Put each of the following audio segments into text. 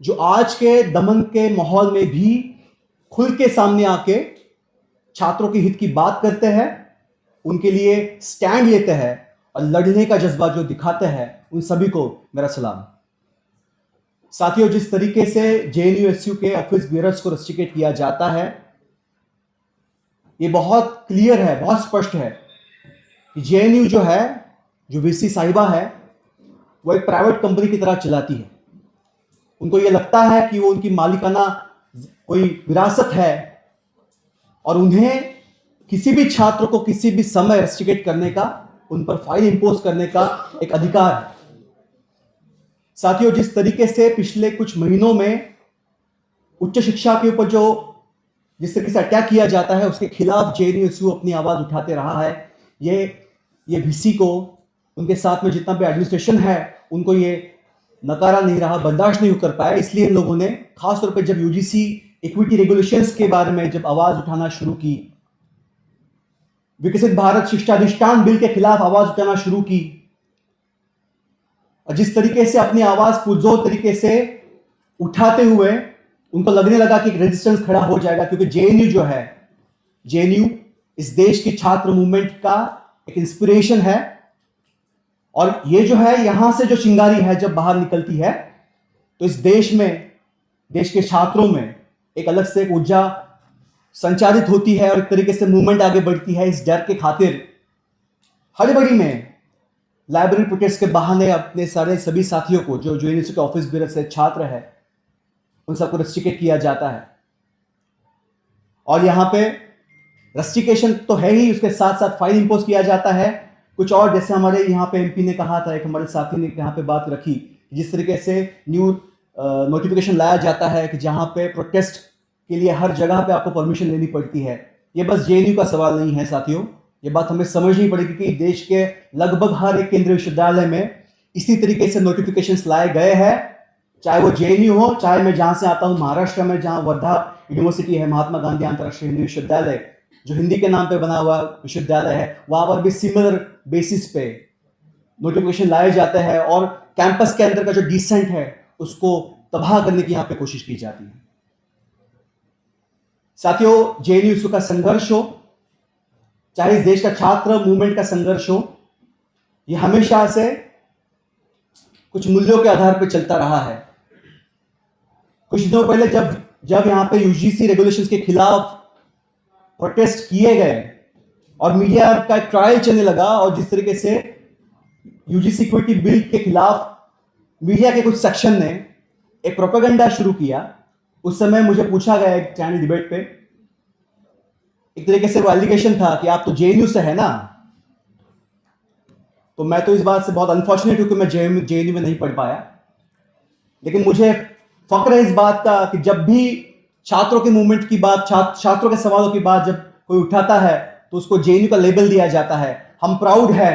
जो आज के दमन के माहौल में भी खुल के सामने आके छात्रों के हित की बात करते हैं, उनके लिए स्टैंड लेते हैं और लड़ने का जज्बा जो दिखाते हैं, उन सभी को मेरा सलाम। साथियों, जिस तरीके से जेएनयू-एसयू के ऑफिस बियरर्स को रस्टिकेट किया जाता है, ये बहुत क्लियर है, बहुत स्पष्ट है कि जेएनयू जो है, जो वीसी साहिबा है, वो एक प्राइवेट कंपनी की तरह चलाती है। उनको ये लगता है कि वो उनकी मालिकाना कोई विरासत है और उन्हें किसी भी छात्र को किसी भी समय रस्टिकेट करने का, उन पर फाइन इंपोज करने का एक अधिकार है। साथियों, जिस तरीके से पिछले कुछ महीनों में उच्च शिक्षा के ऊपर जिस तरीके से अटैक किया जाता है, उसके खिलाफ जेएनयू अपनी आवाज उठाते रहा है। ये वीसी को, उनके साथ में जितना भी एडमिनिस्ट्रेशन है, उनको ये नकारा नहीं रहा, बर्दाश्त नहीं कर पाया। इसलिए इन लोगों ने खासतौर पर जब यूजीसी इक्विटी रेगुलेशंस के बारे में जब आवाज उठाना शुरू की, विकसित भारत शिक्षाधिष्ठान बिल के खिलाफ आवाज उठाना शुरू की, और जिस तरीके से अपनी आवाज पुरजोर तरीके से उठाते हुए उनको लगने लगा कि रेजिस्टेंस खड़ा हो जाएगा, क्योंकि जेएनयू जो है, जेएनयू इस देश की छात्र मूवमेंट का एक इंस्पिरेशन है। और ये जो है, यहां से जो चिंगारी है जब बाहर निकलती है, तो इस देश में, देश के छात्रों में एक अलग से एक ऊर्जा संचारित होती है और एक तरीके से मूवमेंट आगे बढ़ती है। इस डर के खातिर हड़बड़ी में लाइब्रेरी प्रोटेस्ट के बहाने अपने सभी साथियों को, जो जेएनयू के ऑफिस बियर से छात्र है, उन सबको रस्टिकेट किया जाता है। और यहां पे रस्टिकेशन तो है ही, उसके साथ साथ फाइन इंपोज किया जाता है। कुछ और, जैसे हमारे यहाँ पे एमपी ने कहा था, एक हमारे साथी ने यहाँ पे बात रखी, जिस तरीके से न्यू नोटिफिकेशन लाया जाता है कि जहाँ पे प्रोटेस्ट के लिए हर जगह पे आपको परमिशन लेनी पड़ती है। ये बस जेएनयू का सवाल नहीं है साथियों, ये बात हमें समझनी पड़ेगी कि देश के लगभग हर एक केंद्रीय विश्वविद्यालय में इसी तरीके से नोटिफिकेशंस लाए गए हैं, चाहे वो जेएनयू हो, चाहे मैं जहाँ से आता हूँ महाराष्ट्र में, जहाँ वर्धा यूनिवर्सिटी है, महात्मा गांधी अंतर्राष्ट्रीय हिंदी विश्वविद्यालय, जो हिंदी के नाम पे बना हुआ विश्वविद्यालय है, वहां पर भी सिमिलर बेसिस पे नोटिफिकेशन लाए जाते हैं और कैंपस के अंदर का जो डिसेंट है उसको तबाह करने की यहां पे कोशिश की जाती है। साथियों, जेएनयू का संघर्ष हो, चाहे इस देश का छात्र मूवमेंट का संघर्ष हो, ये हमेशा से कुछ मूल्यों के आधार पर चलता रहा है। कुछ दिनों पहले जब यहां पे यूजीसी रेगुलेशंस के खिलाफ प्रोटेस्ट किए गए और मीडिया का एक ट्रायल चलने लगा, और जिस तरीके से यूजीसी इक्विटी बिल के खिलाफ मीडिया के कुछ सेक्शन ने एक प्रोपेगेंडा शुरू किया, उस समय मुझे पूछा गया एक चैनल डिबेट पे, एक तरीके से वो एलिगेशन था कि आप तो जेएनयू से है ना। तो मैं तो इस बात से बहुत अनफॉर्चुनेट हूं कि मैं जेएनयू में नहीं पढ़ पाया, लेकिन मुझे फक्र है इस बात का कि जब भी छात्रों के मूवमेंट की बात, छात्रों के सवालों की बात जब कोई उठाता है, तो उसको जेएनयू का लेबल दिया जाता है। हम प्राउड है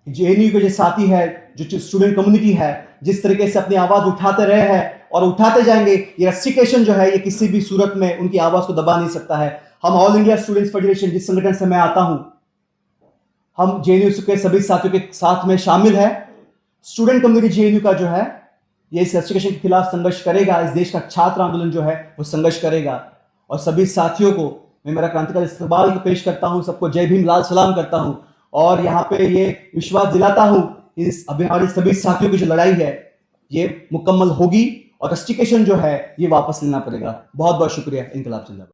कि जेएनयू के जो साथी है, जो स्टूडेंट कम्युनिटी है, जिस तरीके से अपनी आवाज उठाते रहे हैं और उठाते जाएंगे। ये रस्टिकेशन जो है, ये किसी भी सूरत में उनकी आवाज को दबा नहीं सकता है। हम ऑल इंडिया स्टूडेंट्स फेडरेशन, जिस संगठन से मैं आता हूं, हम जेएनयू के सभी साथियों के साथ में शामिल है। स्टूडेंट कम्युनिटी जेएनयू का जो है, ये इस रस्टिकेशन के खिलाफ संघर्ष करेगा। इस देश का छात्र आंदोलन जो है वो संघर्ष करेगा, और सभी साथियों को मैं मेरा क्रांतिकारी इस्तकबाल पेश करता हूं, सबको जय भीम, लाल सलाम करता हूं, और यहाँ पे ये विश्वास दिलाता हूं इस हमारे सभी साथियों की जो लड़ाई है ये मुकम्मल होगी और रस्टिकेशन जो है ये वापस लेना पड़ेगा। बहुत बहुत शुक्रिया। इनकलाब जिंदाबाद।